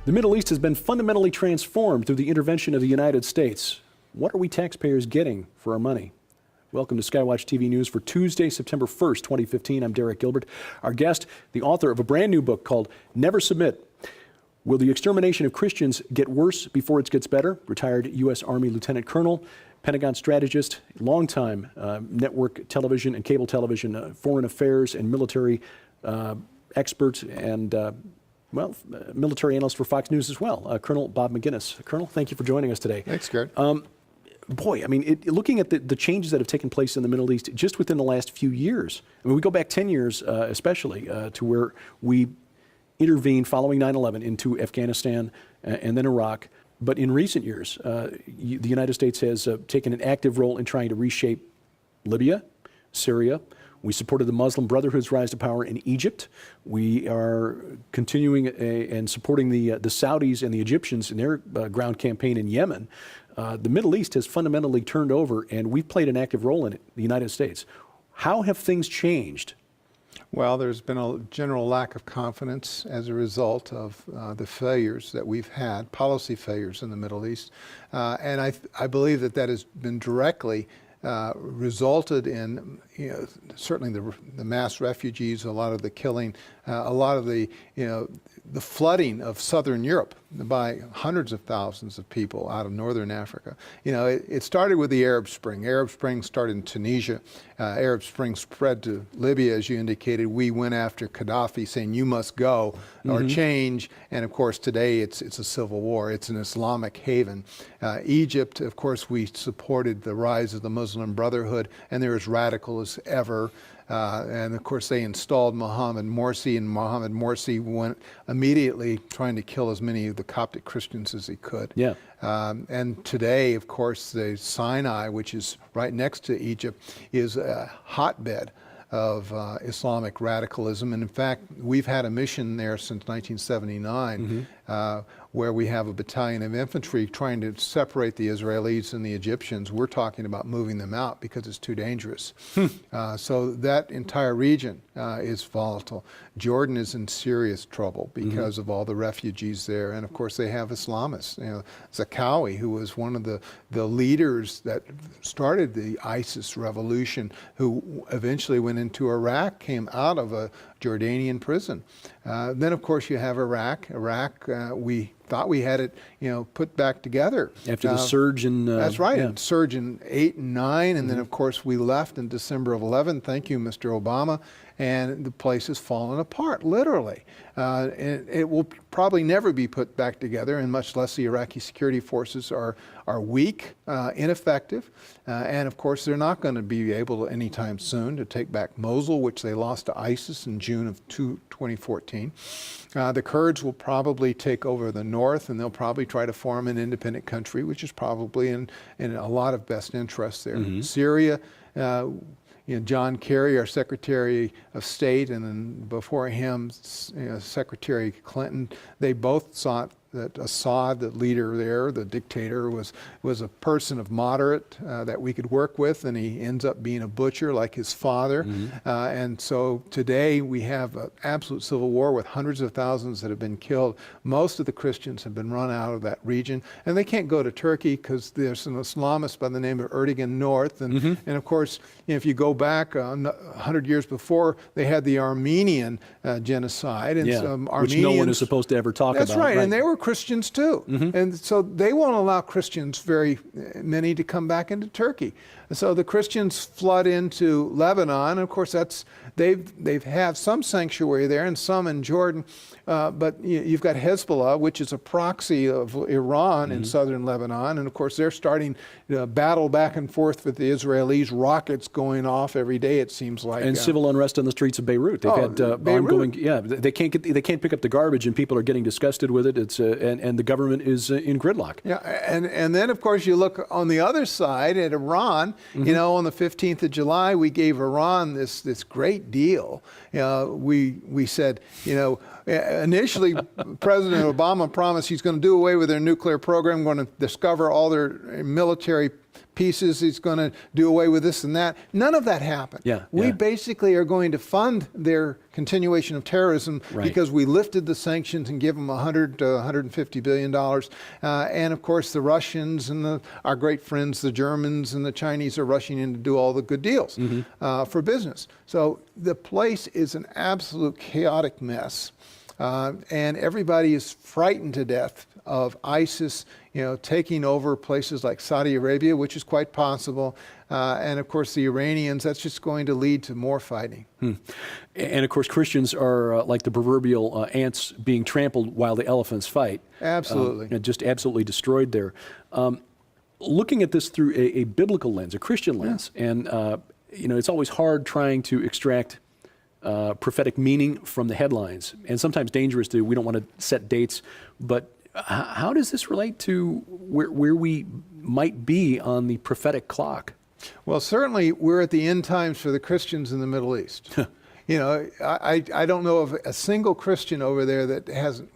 The Middle East has been fundamentally transformed through the intervention of the United States. What are we taxpayers getting for our money? Welcome to SkyWatch TV News for Tuesday, September 1st, 2015. I'm Derek Gilbert. Our guest, the author of a brand new book called Never Submit. Will the extermination of Christians get worse before it gets better? Retired U.S. Army Lieutenant Colonel, Pentagon strategist, longtime network television and cable television, foreign affairs and military expert, and military analyst for Fox News as well, Colonel Bob Maginnis. Colonel, thank you for joining us today. Thanks, Gert. Boy, I mean, looking at the changes that have taken place in the Middle East just within the last few years, I mean, we go back 10 years especially to where we intervened following 9/11 into Afghanistan and then Iraq. But in recent years, the United States has taken an active role in trying to reshape Libya, Syria. We supported the Muslim Brotherhood's rise to power in Egypt. We are continuing and supporting the Saudis and the Egyptians in their ground campaign in Yemen. The Middle East has fundamentally turned over, and we've played an active role in it, the United States. How have things changed? Well, there's been a general lack of confidence as a result of the failures that we've had, policy failures in the Middle East. And I believe that has been directly resulted in, certainly the mass refugees, a lot of the killing, a lot of the flooding of southern Europe by hundreds of thousands of people out of northern Africa. It started with the Arab Spring. Arab Spring started in Tunisia. Arab Spring spread to Libya, as you indicated. We went after Gaddafi, saying you must go or change. And of course, today it's a civil war. It's an Islamic haven. Egypt, of course, we supported the rise of the Muslim Brotherhood, and they're as radical as ever. And of course, they installed Mohammed Morsi, and Mohammed Morsi went immediately trying to kill as many of the Coptic Christians as he could. Yeah. And today, of course, the Sinai, which is right next to Egypt, is a hotbed of Islamic radicalism. And in fact, we've had a mission there since 1979, where we have a battalion of infantry trying to separate the Israelis and the Egyptians. We're talking about moving them out because it's too dangerous. So that entire region is volatile. Jordan is in serious trouble because of all the refugees there. And of course, they have Islamists. Zakawi, who was one of the leaders that started the ISIS revolution, who eventually went into Iraq, came out of a Jordanian prison. Then, of course, you have Iraq. We thought we had it, put back together after the surge in. That's right, and surge in 8 and 9, and then of course we left in December of 11. Thank you, Mr. Obama, and the place has fallen apart, literally. And it will probably never be put back together, and much less the Iraqi security forces are weak, ineffective, and of course they're not going to be able to anytime soon to take back Mosul, which they lost to ISIS in June of 2014. The Kurds will probably take over the north, and they'll probably try to form an independent country, which is probably in a lot of best interests there. Syria, John Kerry, our Secretary of State, and then before him, Secretary Clinton, they both sought that Assad, the leader there, the dictator, was a person of moderate that we could work with, and he ends up being a butcher like his father. And so today we have an absolute civil war with hundreds of thousands that have been killed. Most of the Christians have been run out of that region, and they can't go to Turkey because there's an Islamist by the name of Erdogan North. And of course, if you go back 100 years before, they had the Armenian genocide, and some Armenians, which no one is supposed to ever talk about. That's right, and they were Christians too. And so they won't allow Christians, very many, to come back into Turkey. And so the Christians flood into Lebanon, and of course they've have some sanctuary there and some in Jordan, but you've got Hezbollah, which is a proxy of Iran in southern Lebanon, and of course they're starting to battle back and forth with the Israelis, rockets going off every day, it seems like. And civil unrest on the streets of Beirut. They've had ongoing, they can't pick up the garbage, and people are getting disgusted with it. It's and the government is in gridlock. Yeah, and then of course you look on the other side at Iran. On the 15th of July, we gave Iran this great deal. We said, initially President Obama promised he's going to do away with their nuclear program, going to discover all their military pieces. He's going to do away with this and that. None of that happened. We basically are going to fund their continuation of terrorism because we lifted the sanctions and give them $100 to $150 billion. And of course, the Russians and our great friends, the Germans and the Chinese, are rushing in to do all the good deals for business. So the place is an absolute chaotic mess. And everybody is frightened to death of ISIS, taking over places like Saudi Arabia, which is quite possible. And of course, the Iranians, that's just going to lead to more fighting. And of course, Christians are like the proverbial ants being trampled while the elephants fight. Absolutely. Just absolutely destroyed there. Looking at this through a biblical lens, a Christian lens, and it's always hard trying to extract prophetic meaning from the headlines, and sometimes dangerous to. We don't want to set dates, but how does this relate to where we might be on the prophetic clock? Well, certainly we're at the end times for the Christians in the Middle East. I don't know of a single Christian over there that hasn't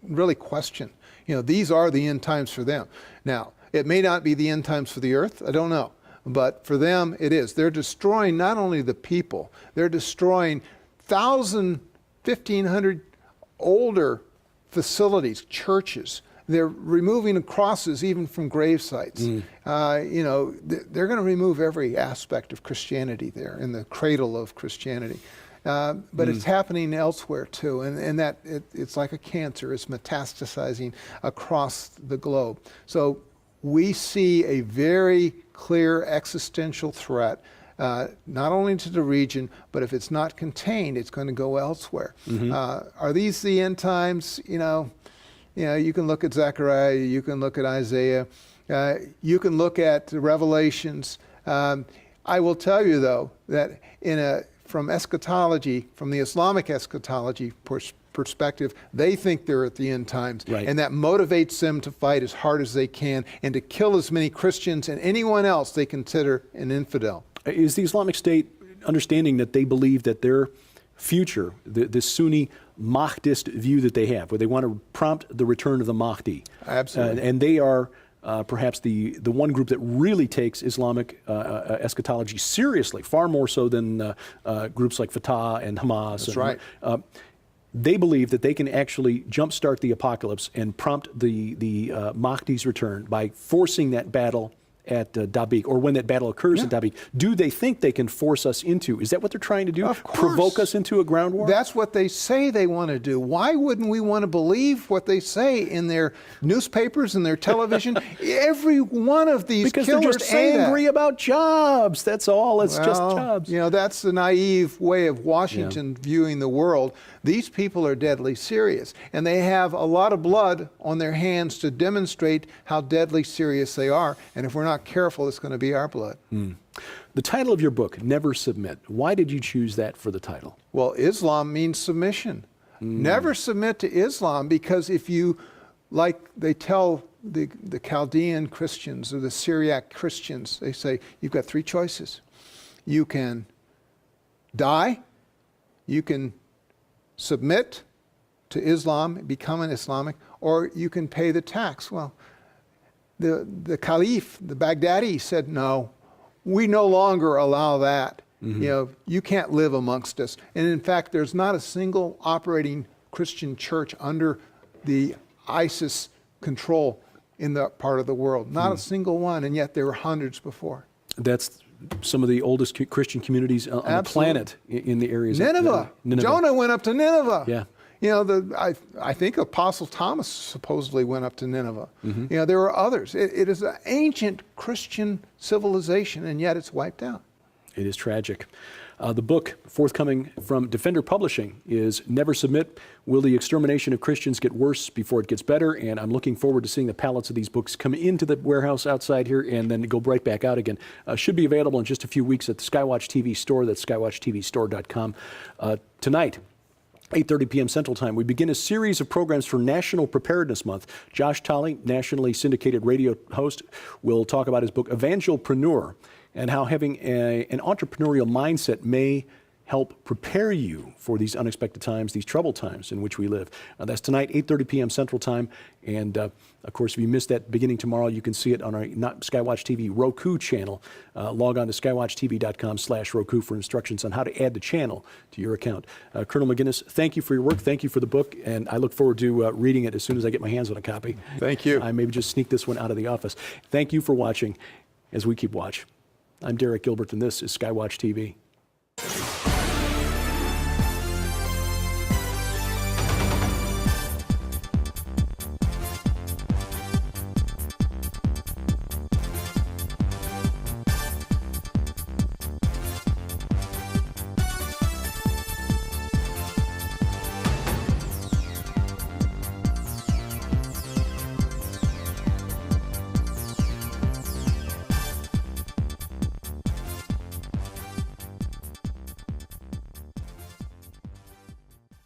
really questioned. These are the end times for them. Now, it may not be the end times for the earth. I don't know. But for them, it is. They're destroying not only the people, they're destroying 1,000, 1,500 older facilities, churches. They're removing crosses even from grave sites. They're going to remove every aspect of Christianity there, in the cradle of Christianity. But it's happening elsewhere too, and that it's like a cancer. It's metastasizing across the globe. So we see a very clear existential threat, not only to the region, but if it's not contained, it's going to go elsewhere. Are these the end times? You can look at Zechariah, you can look at Isaiah, you can look at the Revelations. I will tell you, though, that from eschatology, from the Islamic eschatology perspective, they think they're at the end times, and that motivates them to fight as hard as they can and to kill as many Christians and anyone else they consider an infidel. Is the Islamic State understanding that they believe that their future, the Sunni Mahdist view that they have, where they want to prompt the return of the Mahdi? Absolutely. And they are perhaps the one group that really takes Islamic eschatology seriously, far more so than groups like Fatah and Hamas. That's right. They believe that they can actually jumpstart the apocalypse and prompt the Mahdi's return by forcing that battle at Dabiq, or when that battle occurs at Dabiq. Do they think they can force us into? Is that what they're trying to do? Of course. Provoke us into a ground war? That's what they say they want to do. Why wouldn't we want to believe what they say in their newspapers and their television? Every one of these because killers they're just say angry that. about jobs. That's all. It's just jobs. That's the naive way of Washington viewing the world. These people are deadly serious, and they have a lot of blood on their hands to demonstrate how deadly serious they are. And if we're not careful, it's going to be our blood. The title of your book, Never Submit. Why did you choose that for the title? Well, Islam means submission. Never submit to Islam, because if you, like they tell the Chaldean Christians or the Syriac Christians, they say, you've got three choices. You can die, you can submit to Islam, become an Islamic, or you can pay the tax. Well, the Caliph, the Baghdadi, said, no, we no longer allow that. You can't live amongst us. And in fact, there's not a single operating Christian church under the ISIS control in that part of the world. Not a single one, and yet there were hundreds before. That's some of the oldest Christian communities on the planet in the areas. Nineveh. Jonah went up to Nineveh. Yeah. I think Apostle Thomas supposedly went up to Nineveh. There were others. It is an ancient Christian civilization, and yet it's wiped out. It is tragic. The book forthcoming from Defender Publishing is Never Submit. Will the extermination of Christians get worse before it gets better? And I'm looking forward to seeing the pallets of these books come into the warehouse outside here and then go right back out again. Should be available in just a few weeks at the SkyWatchTV store. That's skywatchtvstore.com. Tonight, 8:30 p.m. Central Time, we begin a series of programs for National Preparedness Month. Josh Tolley, nationally syndicated radio host, will talk about his book, Evangelpreneur, and how having an entrepreneurial mindset may help prepare you for these unexpected times, these troubled times in which we live. That's tonight, 8:30 p.m. Central Time. And of course, if you missed that beginning tomorrow, you can see it on our SkyWatch TV Roku channel. Log on to skywatchtv.com/Roku for instructions on how to add the channel to your account. Colonel Maginnis, thank you for your work. Thank you for the book. And I look forward to reading it as soon as I get my hands on a copy. Thank you. I maybe just sneak this one out of the office. Thank you for watching as we keep watch. I'm Derek Gilbert, and this is SkyWatch TV.